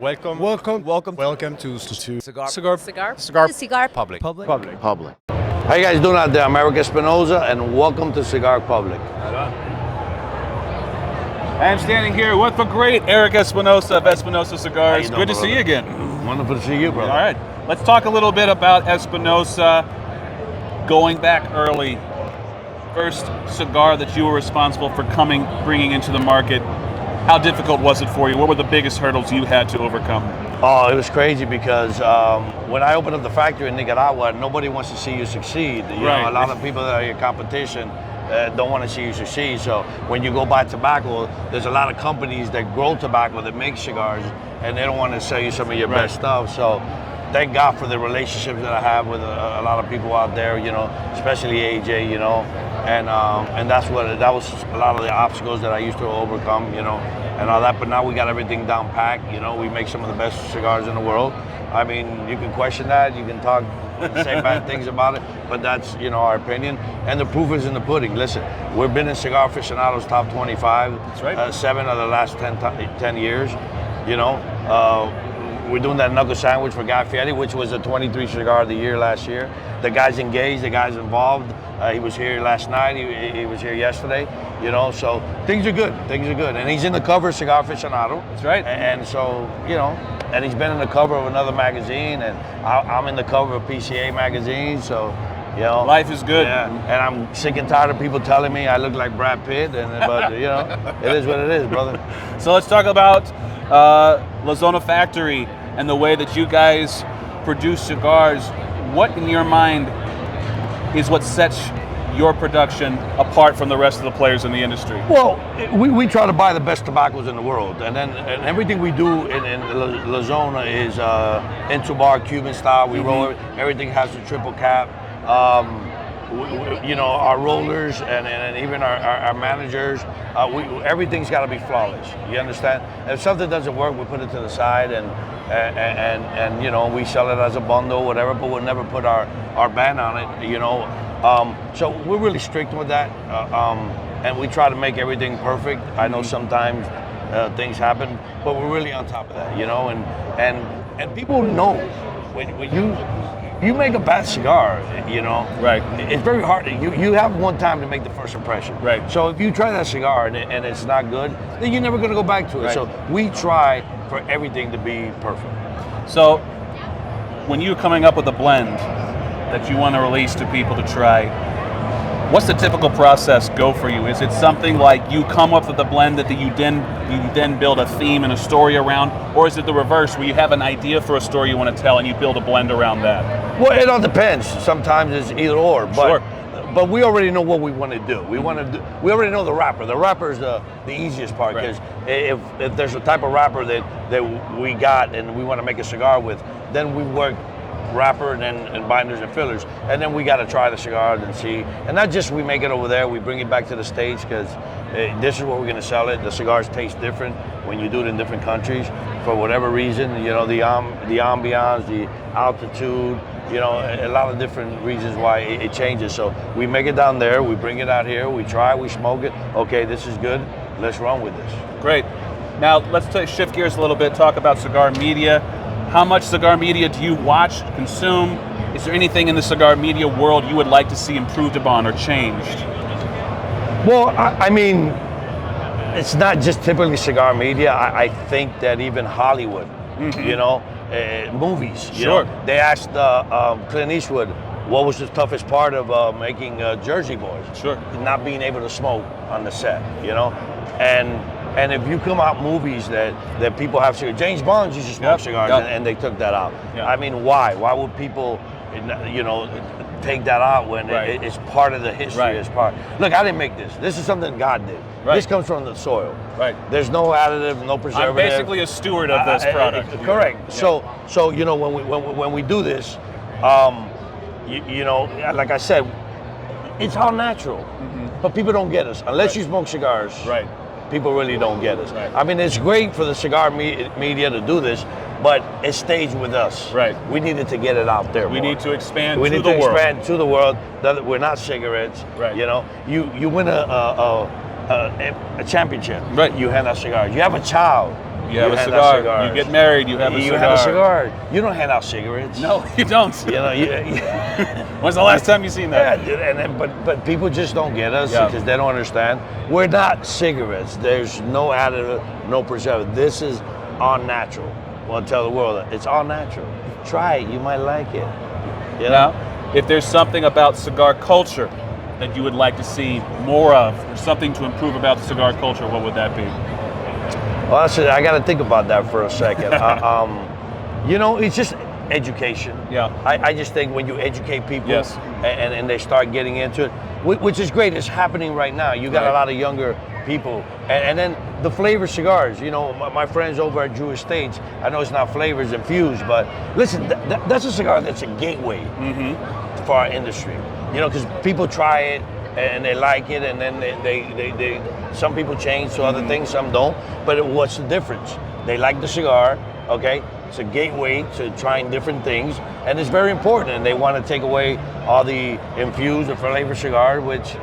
Welcome to Cigar Public. Public. How you guys doing out there? I'm Erik Espinosa, and welcome to Cigar Public. I'm standing here with the great Erik Espinosa of Espinosa Cigars. Good to see you again. Wonderful to see you, brother. All right, let's talk a little bit about Espinosa. Going back early, first cigar that you were responsible for bringing into the market. How difficult was it for you? What were the biggest hurdles you had to overcome? Oh, it was crazy because when I opened up the factory in Nicaragua, nobody wants to see you succeed. You know, a lot of people that are your competition don't want to see you succeed. So when you go buy tobacco, there's a lot of companies that grow tobacco that make cigars, and they don't want to sell you some of your best stuff. So thank God for the relationships that I have with a lot of people out there, you know, especially AJ, you know, and that was a lot of the obstacles that I used to overcome, you know, and all that. But now we got everything down packed, you know. We make some of the best cigars in the world. I mean, you can question that, you can talk, say bad things about it, but that's, you know, our opinion. And the proof is in the pudding. Listen, we've been in Cigar Aficionado's top 25. That's right. 7 of the last 10 years, you know. We're doing that knuckle sandwich for Guy Fieri, which was a 23 cigar of the year last year. The guy's engaged, the guy's involved. He was here last night, he was here yesterday, you know, so things are good, And he's in the cover of Cigar Aficionado. That's right. And so, you know, and he's been in the cover of another magazine, and I'm in the cover of PCA magazine, so, you know. Life is good. Yeah, and I'm sick and tired of people telling me I look like Brad Pitt, but, you know, it is what it is, brother. So let's talk about La Zona Factory and the way that you guys produce cigars. What in your mind is what sets your production apart from the rest of the players in the industry? Well, we try to buy the best tobaccos in the world, and everything we do in La Zona is Intubar Cuban style. We roll everything has a triple cap. You know, our rollers and even our managers, everything's got to be flawless. You understand? If something doesn't work, we put it to the side and you know, we sell it as a bundle, whatever. But we'll never put our ban on it. You know, so we're really strict with that, and we try to make everything perfect. I know sometimes things happen, but we're really on top of that. You know, and people know when you make a bad cigar, you know. Right. It's very hard. You have one time to make the first impression. Right. So if you try that cigar and it's not good, then you're never going to go back to it. Right. So we try for everything to be perfect. So when you're coming up with a blend that you want to release to people to try, what's the typical process go for you? Is it something like you come up with a blend that you then build a theme and a story around, or is it the reverse where you have an idea for a story you want to tell and you build a blend around that? Well, it all depends. Sometimes it's either or, Sure. But we already know what we want to do. We already know the wrapper. The wrapper is the easiest part, Right. because if there's a type of wrapper that we got and we want to make a cigar with, then we work wrapper and binders and fillers, and then we got to try the cigar and see. And not just we make it over there, we bring it back to the States, because this is where we're going to sell it. The cigars taste different when you do it in different countries for whatever reason. You know, the ambiance, the altitude, you know, a lot of different reasons why it changes. So we make it down there, we bring it out here, we try, we smoke it. Okay, this is good. Let's run with this. Great. Now let's shift gears a little bit, talk about cigar media. How much cigar media do you watch, consume? Is there anything in the cigar media world you would like to see improved upon or changed? Well, I mean, it's not just typically cigar media. I think that even Hollywood, you know, movies. You Sure. know, they asked Clint Eastwood what was the toughest part of making Jersey Boys. Sure. Not being able to smoke on the set, you know, and if you come out movies that people have cigars, James Bond used to smoke cigars, and they took that out. Yep. I mean, why? Why would people, you know, take that out when Right. it's part of the history? Right. It's part. Look, I didn't make this. This is something God did. Right. This comes from the soil. Right. There's no additive, no preservative. I'm basically a steward of this product. Correct. Yeah. So you know, when we do this, you know, like I said, it's all natural. But people don't get us unless you smoke cigars. Right. People really don't get us. Right. I mean, it's great for the cigar media to do this, but it stays with us. Right. We needed to get it out there. We more. need to expand We to need the to world. expand to the world that we're not cigarettes. Right. You know, you win a championship. Right. You hand out cigars. You have a child. You have a hand out cigar. cigars. You get married, you have a You cigar. have a cigar. You don't hand out cigarettes. No, you don't. You know, When's the last time you seen that? yeah, dude, and then, but people just don't get us Yeah. because they don't understand. We're not cigarettes. There's no additive, no preservative. This is all natural. Well, tell the world it's all natural. Try it. You might like it. You know? Now, if there's something about cigar culture that you would like to see more of, or something to improve about the cigar culture, what would that be? Well, I got to think about that for a second. You know, it's just education. Yeah. I just think when you educate people Yes. and they start getting into it, which is great, it's happening right now. You got Right. a lot of younger people. And then the flavor cigars, you know, my friends over at Drew Estates, I know it's not flavors infused, but listen, that's a cigar that's a gateway for our industry. You know, because people try it and they like it, and then they some people change to other things, some don't. But what's the difference? They like the cigar, okay? It's a gateway to trying different things, and it's very important. And they want to take away all the infused or flavor cigar, which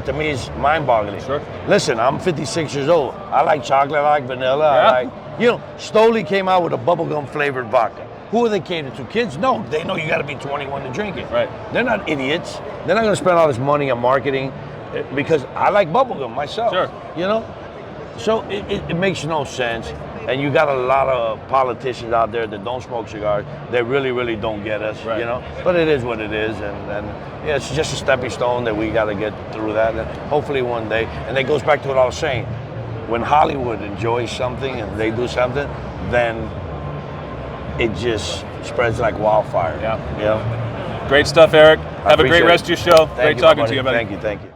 to me is mind-boggling. Sure. Listen, I'm 56 years old. I like chocolate, I like vanilla, Yeah. I like, you know, Stoli came out with a bubblegum flavored vodka. Who are they catered to? Kids? No, they know you got to be 21 to drink it. Right. They're not idiots. They're not going to spend all this money on marketing because I like bubblegum myself. Sure. You know? So it makes no sense. And you got a lot of politicians out there that don't smoke cigars. They really, really don't get us, Right. you know? But it is what it is. And yeah, it's just a stepping stone that we got to get through that. And hopefully one day. And that goes back to what I was saying. When Hollywood enjoys something and they do something, then it just spreads like wildfire. Yeah. You know? Great stuff, Erik. Have a great appreciate rest of your show. Thank Great you, talking my to you, buddy. buddy. Thank you.